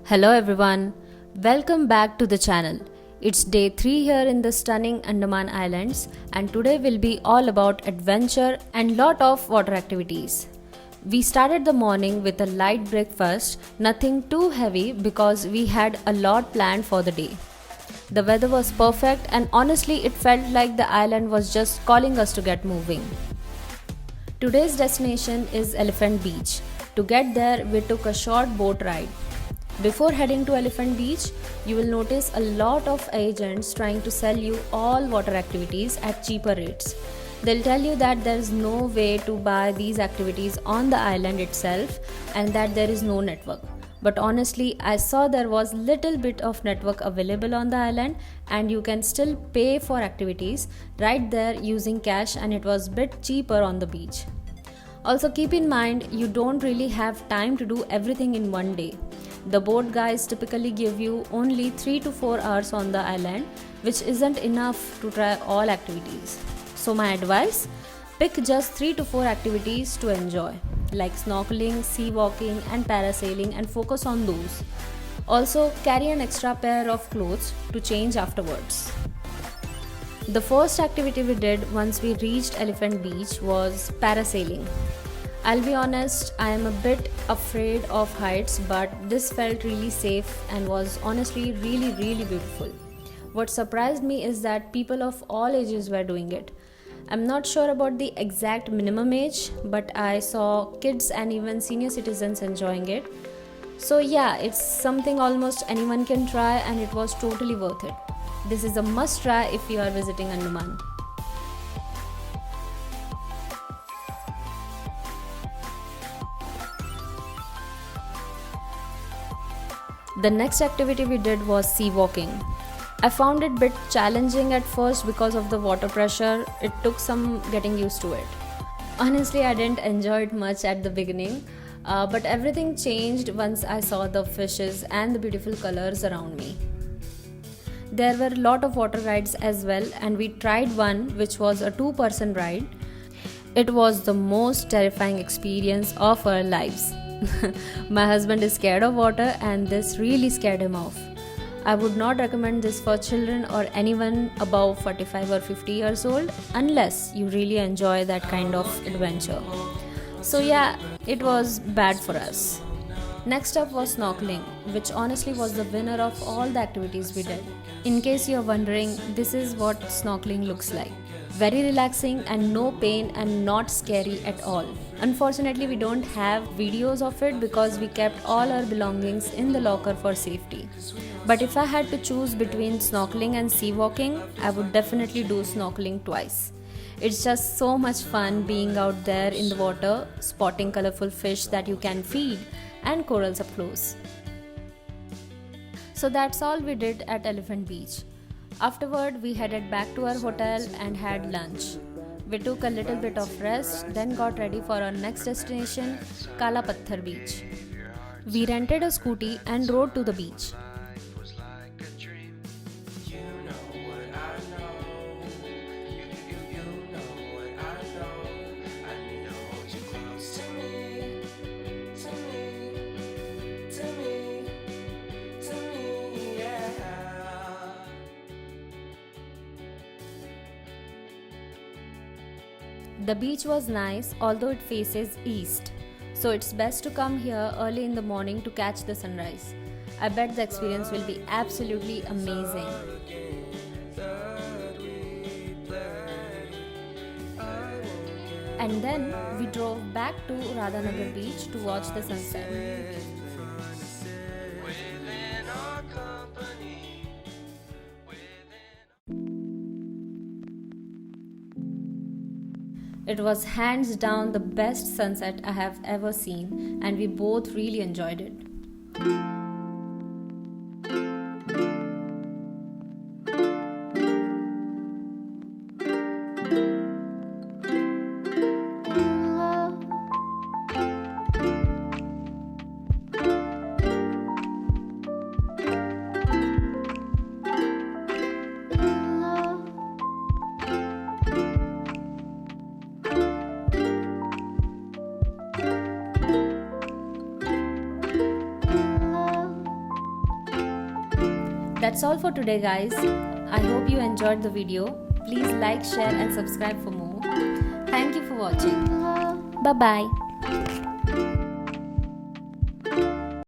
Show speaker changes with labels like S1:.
S1: Hello everyone, welcome back to the channel. It's day 3 here in the stunning Andaman Islands and today will be all about adventure and lot of water activities. We started the morning with a light breakfast, nothing too heavy because we had a lot planned for the day. The weather was perfect and honestly it felt like the island was just calling us to get moving. Today's destination is Elephant Beach. To get there, we took a short boat ride. Before heading to Elephant Beach, you will notice a lot of agents trying to sell you all water activities at cheaper rates. They'll tell you that there is no way to buy these activities on the island itself and that there is no network. But honestly, I saw there was little bit of network available on the island and you can still pay for activities right there using cash and it was bit cheaper on the beach. Also keep in mind you don't really have time to do everything in one day. The boat guys typically give you only 3 to 4 hours on the island, which isn't enough to try all activities. So my advice, pick just 3 to 4 activities to enjoy, like snorkeling, sea walking and parasailing and focus on those. Also carry an extra pair of clothes to change afterwards. The first activity we did once we reached Elephant Beach was parasailing. I'll be honest, I am a bit afraid of heights, but this felt really safe and was honestly really beautiful. What surprised me is that people of all ages were doing it. I'm not sure about the exact minimum age, but I saw kids and even senior citizens enjoying it. So yeah, it's something almost anyone can try and it was totally worth it. This is a must try if you are visiting Andaman. The next activity we did was sea walking. I found it a bit challenging at first because of the water pressure. It took some getting used to it. Honestly, I didn't enjoy it much at the beginning, but everything changed once I saw the fishes and the beautiful colors around me. There were a lot of water rides as well, and we tried one which was a 2-person ride. It was the most terrifying experience of our lives. My husband is scared of water and this really scared him off. I would not recommend this for children or anyone above 45 or 50 years old unless you really enjoy that kind of adventure. So yeah, it was bad for us. Next up was snorkeling, which honestly was the winner of all the activities we did. In case you're wondering, this is what snorkeling looks like. Very relaxing and no pain and not scary at all. Unfortunately, we don't have videos of it because we kept all our belongings in the locker for safety. But if I had to choose between snorkeling and sea walking, I would definitely do snorkeling twice. It's just so much fun being out there in the water, spotting colorful fish that you can feed and corals up close. So that's all we did at Elephant Beach. Afterward, we headed back to our hotel and had lunch. We took a little bit of rest, then got ready for our next destination, Kala Patthar Beach. We rented a scooty and rode to the beach. The beach was nice, although it faces east, so it's best to come here early in the morning to catch the sunrise. I bet the experience will be absolutely amazing. And then we drove back to Radhanagar Beach to watch the sunset. It was hands down the best sunset I have ever seen, and we both really enjoyed it. That's all for today, guys. I hope you enjoyed the video. Please like, share and subscribe for more. Thank you for watching. Bye bye.